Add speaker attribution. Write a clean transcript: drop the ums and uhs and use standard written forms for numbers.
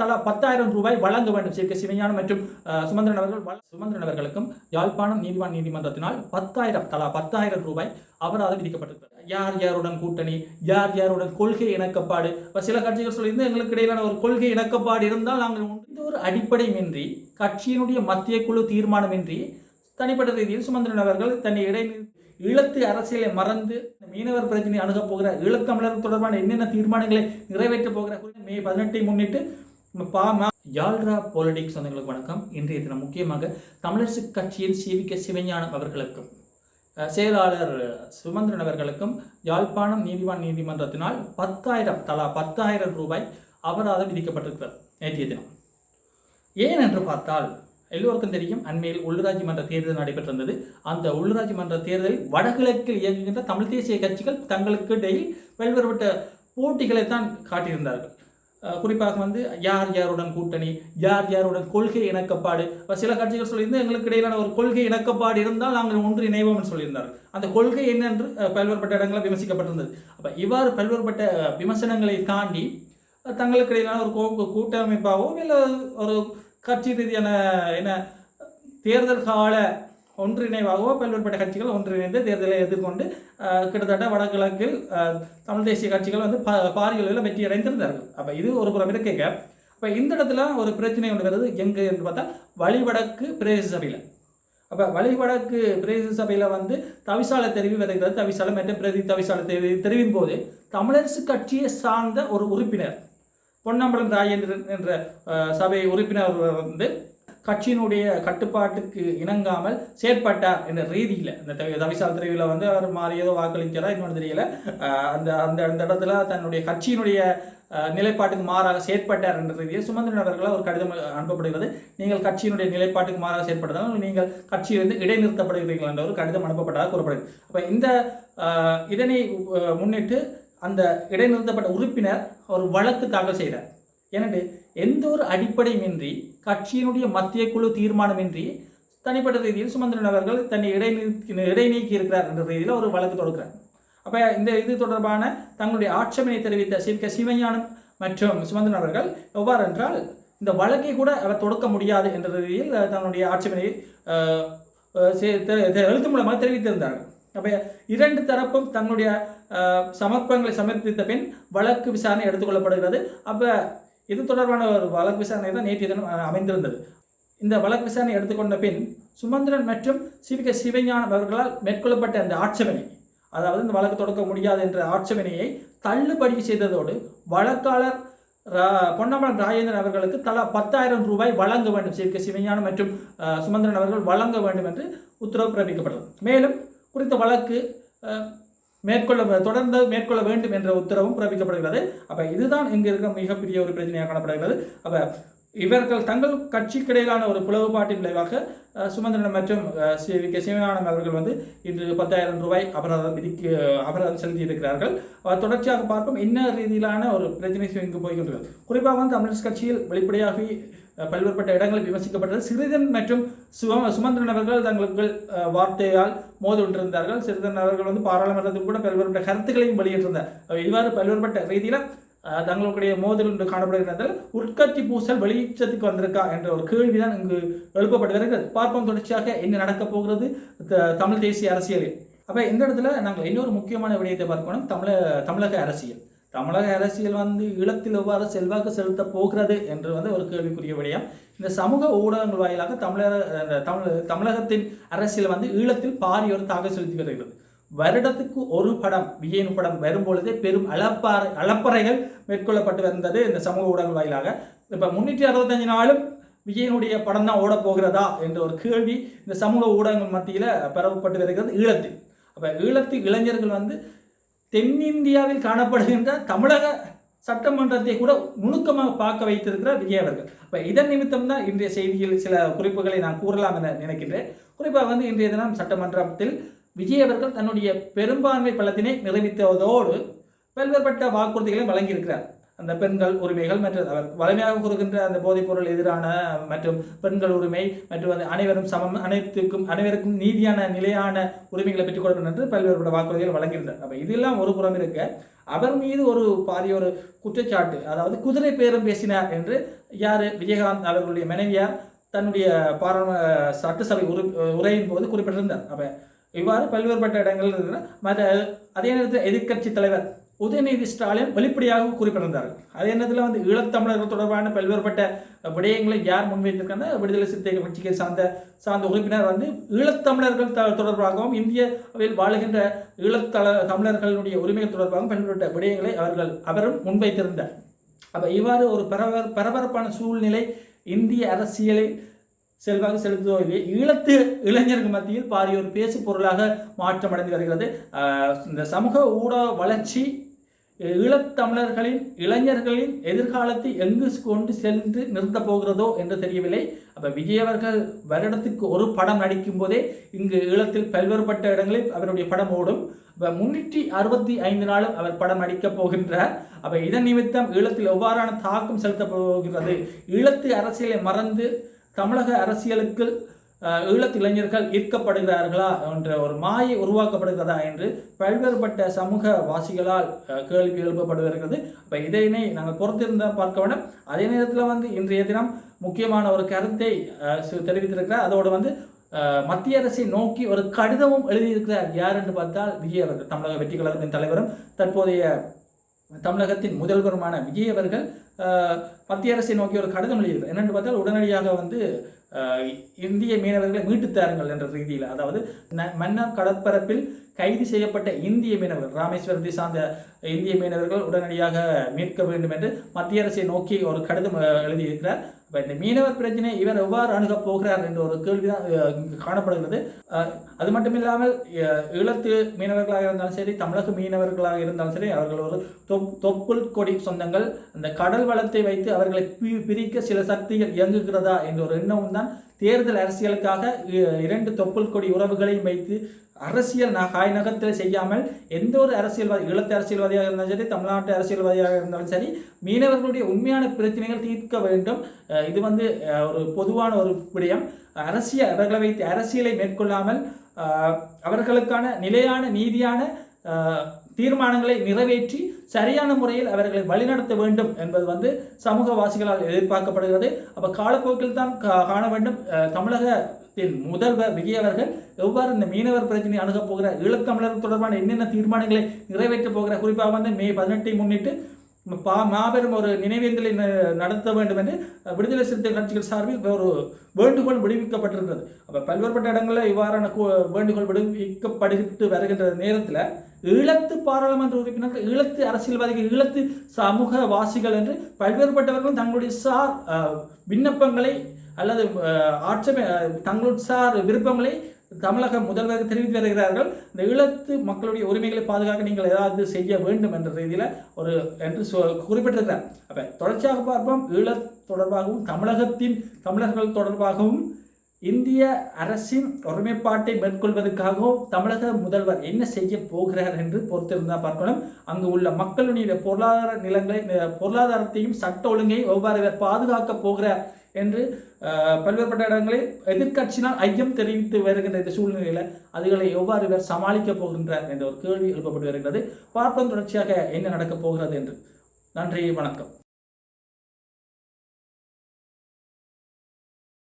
Speaker 1: தலா 10,000 ரூபாய் வழங்க வேண்டும். சி. கே. சிவஞானம் மற்றும் சுமந்திரன் அவர்களுக்கும் யாழ்ப்பாணம் நீதிவான் நீதிமன்றத்தினால் தலா 10,000 ரூபாய் அபராதம் விதிக்கப்பட்டிருக்கிறது. யார் யாருடன் கூட்டணி, யார் யாருடன் கொள்கை இணக்கப்பாடு, சில கட்சிகள் சொல்லியிருந்து எங்களுக்கு இடையிலான ஒரு கொள்கை இணக்கப்பாடு இருந்தால் நாங்கள் எந்த ஒரு அடிப்படையுமின்றி, கட்சியினுடைய மத்திய குழு தீர்மானமின்றி தனிப்பட்ட ரீதியில் சுமந்திரன் அவர்கள் தன்னை ஈழத்து அரசியலை மறந்து மீனவர் பிரச்சனை அணுகப் போகிற ஈழத்தமிழர் தொடர்பான என்னென்ன தீர்மானங்களை நிறைவேற்றப் போகிற மே 18 முன்னிட்டு யாழ்ரா பாலிடிக்ஸ் சொந்தங்களுக்கு வணக்கம். இன்றைய தினம் முக்கியமாக தமிழரசு கட்சியின் சி. சிவஞானம் அவர்களுக்கும் செயலாளர் சுமந்திரன் அவர்களுக்கும் யாழ்ப்பாணம் நீதிவான் நீதிமன்றத்தினால் தலா 10,000 ரூபாய் அபராதம் விதிக்கப்பட்டிருக்கிறது நேற்றைய தினம். ஏன் என்று பார்த்தால் எல்லோருக்கும் தெரியும், அண்மையில் உள்ளூராட்சி மன்ற தேர்தல் நடைபெற்றிருந்தது. அந்த உள்ளூராட்சி மன்ற தேர்தலில் வடகிழக்கில் இயங்குகின்ற தமிழ் தேசிய கட்சிகள் தங்களுக்கு இடையில் பல்வேறுபட்ட போட்டிகளை தான் காட்டியிருந்தார்கள். குறிப்பாக யார் யாருடன் கூட்டணி, யார் யாருடன் கொள்கை இணக்கப்பாடு, சில கட்சிகள் சொல்லியிருந்து எங்களுக்கு இடையிலான ஒரு கொள்கை இணக்கப்பாடு இருந்தால் நாங்கள் ஒன்று இணைவோம் சொல்லியிருந்தார்கள். அந்த கொள்கை என்னென்று பல்வேறுபட்ட இடங்களில் விமர்சிக்கப்பட்டிருந்தது. அப்போ இவ்வாறு பல்வேறுபட்ட விமர்சனங்களை தாண்டி தங்களுக்கு இடையிலான ஒரு கூட்டமைப்பாகவோ இல்லை ஒரு கட்சி ரீதியான தேர்தல் கால ஒன்றிணைவாகவோ பல்வேறுபட்ட கட்சிகள் ஒன்றிணைந்து தேர்தலை எதிர்கொண்டு கிட்டத்தட்ட வடகிழக்கில் தமிழ் தேசிய கட்சிகள் பாரியளவில் வெற்றி அடைந்திருந்தார்கள். அப்போ இது ஒரு புறம் இருக்க. அப்போ இந்த இடத்துல ஒரு பிரச்சனை ஒன்று வருது. எங்கே என்று பார்த்தா வழிவடக்கு பிரதேச சபையில். அப்போ வழிவடக்கு பிரதேச சபையில் தவிசால தெரிவி வருகிறது. தவிசால மற்றும் பிரதி தவிசால தெரிவின் போது தமிழரசு கட்சியை சார்ந்த ஒரு உறுப்பினர் பொன்னம்பலம் ராஜேந்திரன் என்ற சபை உறுப்பினர் கட்சியினுடைய கட்டுப்பாட்டுக்கு இணங்காமல் செயற்பட்டார் என்ற ரீதியில் இந்த தவிசால் தெரிவில் அவர் மாறியதோ வாக்களிக்கிறார் இன்னொன்று தெரியல. அந்த அந்த இடத்துல தன்னுடைய கட்சியினுடைய நிலைப்பாட்டுக்கு மாறாக செயற்பட்டார் என்ற ரீதியில் சுமந்திரன் அவர்களால் ஒரு கடிதம் அனுப்பப்படுகிறது. நீங்கள் கட்சியினுடைய நிலைப்பாட்டுக்கு மாறாக செயற்பட்டதால் நீங்கள் கட்சியிலிருந்து இடைநிறுத்தப்படுகிறீர்கள் என்ற ஒரு கடிதம் அனுப்பப்பட்டதாக கூறப்படுகிறது. அப்போ இதனை முன்னிட்டு அந்த இடைநிறுத்தப்பட்ட உறுப்பினர் ஒரு வழக்கு தாக்கல் செய்கிறார். எனவே எந்த ஒரு அடிப்படையுமின்றி, கட்சியினுடைய மத்திய குழு தீர்மானமின்றி தனிப்பட்ட ரீதியில் சுமந்திரன் அவர்கள் தன்னை இடைநீக்கி இருக்கிறார் என்ற ரீதியில் ஒரு வழக்கு தொடுக்கிறார். அப்போ இது தொடர்பான தங்களுடைய ஆட்சேபனை தெரிவித்த சி. கே. சிவஞானம் மற்றும் சுமந்திரன் அவர்கள் எவ்வாறு என்றால் இந்த வழக்கை கூட அவர் தொடுக்க முடியாது என்ற ரீதியில் தன்னுடைய ஆட்சேபனையை எழுத்து மூலமாக தெரிவித்திருந்தார்கள். அப்போ இரண்டு தரப்பும் தங்களுடைய சமர்ப்பங்களை சமர்ப்பித்த பின் வழக்கு விசாரணை எடுத்துக்கொள்ளப்படுகிறது. அப்போ இது தொடர்பான ஒரு வழக்கு விசாரணை தான் நேற்றைய தினம் அமைந்திருந்தது. இந்த வழக்கு விசாரணை எடுத்துக்கொண்ட பின் சுமந்திரன் மற்றும் சி. கே. சிவஞானம் அவர்களால் மேற்கொள்ளப்பட்ட அந்த ஆட்சேபனை, அதாவது இந்த வழக்கு தொடக்க முடியாது என்ற ஆட்சேபனையை தள்ளுபடி செய்ததோடு வழக்காளர் பொன்னம்பலம் ராஜேந்திரன் அவர்களுக்கு தலா 10,000 ரூபாய் வழங்க வேண்டும், சி. கே. சிவஞானம் மற்றும் சுமந்திரன் அவர்கள் வழங்க வேண்டும் என்று உத்தரவு பிறப்பிக்கப்பட்டது. மேலும் குறித்த வழக்கு தொடர்ந்து மேற்கொள்ள வேண்டும் என்ற உத்தரவும் பிறப்பிக்கப்படுகிறது. அப்போ இதுதான் இங்கே இருக்க மிகப்பெரிய ஒரு பிரச்சனையாக காணப்படுகிறது. அப்போ இவர்கள் தங்கள் கட்சிக்கிடையிலான ஒரு பிளவுபாட்டின் விளைவாக சுமந்திரன் மற்றும் சி. கே. சிவஞானம் அவர்கள் இன்று 10,000 ரூபாய் அபராதம் செலுத்தியிருக்கிறார்கள். தொடர்ச்சியாக பார்ப்போம் என்ன ரீதியிலான ஒரு பிரச்சனை இங்கு போய்கின்றது. குறிப்பாக தமிழரசு கட்சியில் வெளிப்படையாக பல்வேறுபட்ட இடங்களில் விமர்சிக்கப்பட்டது. சிறிதன் மற்றும் சுமந்திரன் அவர்கள் தங்களுக்கு வார்த்தையால் மோதி கொண்டிருந்தார்கள். சிறிதன் அவர்கள் பாராளுமன்றத்தில் கூட பல்வேறுபட்ட கருத்துக்களையும் வெளியிட்டிருந்தார். இவ்வாறு பல்வேறுபட்ட ரீதியில் தங்களுடைய மோதல் என்று காணப்படுகிறதால் உட்கட்சி பூசல் வெளிச்சத்துக்கு வந்திருக்கா என்ற ஒரு கேள்விதான் இங்கு எழுப்பப்பட்டு வருகிறது. பார்ப்போம் தொடர்ச்சியாக என்ன நடக்கப் போகிறது தமிழ் தேசிய அரசியலில். அப்போ இந்த இடத்துல நாங்கள் இன்னொரு முக்கியமான விடயத்தை பார்க்கணும். தமிழக அரசியல் ஈழத்தில் எவ்வாறு செல்வாக்கு செலுத்த போகிறது என்று ஒரு கேள்விக்குரிய விடயம். இந்த சமூக ஊடகங்கள் வாயிலாக தமிழகத்தின் அரசியல் ஈழத்தில் பாரிய ஒரு தாக்கம் செலுத்தி வருகிறது. வருடத்துக்கு ஒரு படம், விஜயின் படம் வரும்பொழுதே பெரும் அளப்பறைகள் மேற்கொள்ளப்பட்டு வந்தது இந்த சமூக ஊடகங்கள் வாயிலாக. இப்போ 365 நாளும் விஜயனுடைய படம் தான் ஓடப் போகிறதா என்ற ஒரு கேள்வி இந்த சமூக ஊடகங்கள் மத்தியில் பரவப்பட்டு வருகிறது ஈழத்தில். அப்போ ஈழத்து இளைஞர்கள் தென்னிந்தியாவில் காணப்படுகின்ற தமிழக சட்டமன்றத்தை கூட நுணுக்கமாக பார்க்க வைத்திருக்கிறார் விஜய் அவர்கள். இப்போ இதன் நிமித்தம் தான் இன்றைய செய்தியில் சில குறிப்புகளை நான் கூறலாம் என நினைக்கின்றேன். குறிப்பாக இன்றைய தினம் சட்டமன்றத்தில் விஜய் அவர்கள் தன்னுடைய பெரும்பான்மை பலத்தினை நிறைவேற்றுவதோடு பல்வேறுபட்ட வாக்குறுதிகளை வழங்கியிருக்கிறார். அந்த பெண்கள் உரிமைகள் மற்றும் அவர் வலிமையாக கூறுகின்ற அந்த போதைப் பொருள் எதிரான மற்றும் பெண்கள் உரிமை மற்றும் அனைவரும் சமம், அனைவருக்கும் நீதியான நிலையான உரிமைகளை பெற்றுக் கொடுக்கணும் என்று பல்வேறுபட்ட வாக்குறுதிகள் வழங்கியிருந்தார். அப்போ இதெல்லாம் ஒரு புறம் இருக்க, அவர் மீது ஒரு பாரிய ஒரு குற்றச்சாட்டு, அதாவது குதிரை பேரம் பேசினார் என்று யார் விஜயகாந்த் அவர்களுடைய மனைவியார் தன்னுடைய சட்டசபை உரையின் போது குறிப்பிட்டிருந்தார். அப்போ இவ்வாறு பல்வேறுபட்ட இடங்கள் இருக்கிற அதே நேரத்தில் எதிர்க்கட்சி தலைவர் உதயநிதி ஸ்டாலின் வெளிப்படையாக குறிப்பிட்டிருந்தார்கள். அதே நேரத்தில் வந்து ஈழத்தமிழர்கள் தொடர்பான பல்வேறுபட்ட விடயங்களை யார் முன்வைத்திருக்காங்க, விடுதலை சிறுத்தைகள் கட்சிக்கு சார்ந்த உறுப்பினர் வந்து ஈழத்தமிழர்கள் தொடர்பாகவும் இந்தியாவில் வாழுகின்ற தமிழர்களுடைய உரிமைகள் தொடர்பாகவும் பல்வேறுபட்ட விடயங்களை அவரும் முன்வைத்திருந்தார். அப்போ இவ்வாறு ஒரு பரபரப்பான சூழ்நிலை இந்திய அரசியலை செல்வாக்கு செலுத்துவதோ இல்லையே ஈழத்து இளைஞர்கள் மத்தியில் பாரிய ஒரு பேசு பொருளாக மாற்றமடைந்து வருகிறது. இந்த சமூக ஊடக வளர்ச்சி ஈழத்தமிழர்களின் இளைஞர்களின் எதிர்காலத்தை எங்கு கொண்டு சென்று நிறுத்தப் போகிறதோ என்று தெரியவில்லை. அப்போ விஜய் அவர்கள் வருடத்துக்கு ஒரு படம் நடிக்கும் போதே இங்கு ஈழத்தில் பல்வேறுபட்ட இடங்களில் அவருடைய படம் ஓடும். 365 நாளும் அவர் படம் நடிக்கப் போகின்றார். அப்போ இதன் நிமித்தம் ஈழத்தில் எவ்வாறான தாக்கம் செலுத்தப் போகிறது, ஈழத்து அரசியலை மறந்து தமிழக அரசியலுக்கு ஈழத்து இளைஞர்கள் ஈர்க்கப்படுகிறார்களா என்ற ஒரு மாயை உருவாக்கப்படுகிறதா என்று பல்வேறுபட்ட சமூக வாசிகளால் கேள்வி எழுப்பப்பட்டு வருகிறது. இப்போ இதனை நாங்கள் பொறுத்திருந்தால் பார்க்க வேண்டும். அதே நேரத்தில் வந்து இன்றைய தினம் முக்கியமான ஒரு கருத்தை தெரிவித்திருக்கிறார். அதோடு வந்து மத்திய அரசை நோக்கி ஒரு கடிதமும் எழுதியிருக்கிறார். யார் என்று பார்த்தால் விஜய் அவர்கள், தமிழக வெற்றி கழகத்தின் தலைவரும் தற்போதைய தமிழகத்தின் முதல்வருமான விஜய் அவர்கள் மத்திய அரசை நோக்கி ஒரு கடிதம் எழுதியிருக்கிறார். என்னென்று பார்த்தால் உடனடியாக வந்து இந்திய மீனவர்களை மீட்டு தாருங்கள் என்ற ரீதியில், அதாவது மன்னார் கடற்பரப்பில் கைது செய்யப்பட்ட இந்திய மீனவர்கள், ராமேஸ்வரத்தை சார்ந்த இந்திய மீனவர்கள் உடனடியாக மீட்க வேண்டும் என்று மத்திய அரசை நோக்கி ஒரு கடிதம் எழுதியிருக்கிறார். இப்போ இந்த மீனவர் பிரச்சனை இவர் எவ்வாறு அணுகப் போகிறார் என்ற ஒரு கேள்விதான் காணப்படுகிறது. அது மட்டுமில்லாமல் ஈழத்து மீனவர்களாக இருந்தாலும் சரி, தமிழக மீனவர்களாக இருந்தாலும் சரி, அவர்கள் ஒரு தொப்புள் கொடி சொந்தங்கள். அந்த கடல் வளத்தை வைத்து அவர்களை பிரிக்க சில சக்திகள் இயங்குகிறதா என்ற ஒரு எண்ணமும் தான் தேர்தல் அரசியலுக்காக 2 தொப்புள் கொடி உறவுகளையும் வைத்து அரசியல் காய் நகரத்தில் செய்யாமல் எந்த ஒரு அரசியல்வாதி, ஈழத்து அரசியல்வாதியாக இருந்தாலும் சரி, தமிழ்நாட்டு அரசியல்வாதியாக இருந்தாலும் சரி, மீனவர்களுடைய உண்மையான பிரச்சனைகள் தீர்க்க வேண்டும். இது வந்து ஒரு பொதுவான ஒரு விடயம். அவர்களை வைத்து அரசியலை மேற்கொள்ளாமல் அவர்களுக்கான நிலையான நீதியான தீர்மானங்களை நிறைவேற்றி சரியான முறையில் அவர்களை வழிநடத்த வேண்டும் என்பது வந்து சமூகவாசிகளால் எதிர்பார்க்கப்படுகிறது. அப்போ காலப்போக்கில் தான் காண வேண்டும் தமிழகத்தின் முதல்வர் விஜய் அவர்கள் எவ்வாறு இந்த மீனவர் பிரச்சனையை அணுகப் போகிறார், ஈழத்தமிழர் தொடர்பான என்னென்ன தீர்மானங்களை நிறைவேற்றப் போகிறார். குறிப்பாக வந்து மே 18 முன்னிட்டு மாபெரும் ஒரு நினைவேந்தலை நடத்த வேண்டும் என்று விடுதலை சிறுத்தை கட்சிகள் சார்பில் ஒரு வேண்டுகோள் விடுவிக்கப்பட்டிருக்கிறது. அப்போ பல்வேறுபட்ட இடங்களில் இவ்வாறான வேண்டுகோள் விடுவிக்கப்பட்டு வருகின்ற நேரத்தில் ஈழத்து பாராளுமன்ற உறுப்பினர்கள், ஈழத்து அரசியல்வாதிகள், ஈழத்து சமூக வாசிகள் என்று பல்வேறுபட்டவர்களும் தங்களுடைய விண்ணப்பங்களை அல்லது தங்களுடைய விருப்பங்களை தமிழக முதல்வர் தெரிவித்து வருகிறார்கள். இந்த ஈழத்து மக்களுடைய உரிமைகளை பாதுகாக்க நீங்கள் ஏதாவது செய்ய வேண்டும் என்ற ரீதியில் என்று குறிப்பிட்டிருக்கிறார். அப்போ தொடர்ச்சியாக பார்ப்போம். ஈழத் தொடர்பாகவும் தமிழர்கள் தொடர்பாகவும் இந்திய அரசின் ஒருமைப்பாட்டை மேற்கொள்வதற்காகவும் தமிழக முதல்வர் என்ன செய்ய போகிறார் என்று பொறுத்திருந்தால் பார்க்கணும். அங்கு உள்ள மக்களுடைய பொருளாதாரத்தையும் சட்ட ஒழுங்கையும் எவ்வாறு பாதுகாக்கப் போகிறார் என்று பல்வேறுபட்ட இடங்களில் எதிர்கட்சியினால் ஐயம் தெரிவித்து வருகின்ற இந்த சூழ்நிலையில் அதுகளை எவ்வாறு இவர் சமாளிக்கப் போகின்றார் என்ற ஒரு கேள்வி எழுப்பப்பட்டு வருகிறது. பார்ப்போம் தொடர்ச்சியாக என்ன நடக்கப் போகிறது என்று. நன்றி, வணக்கம்.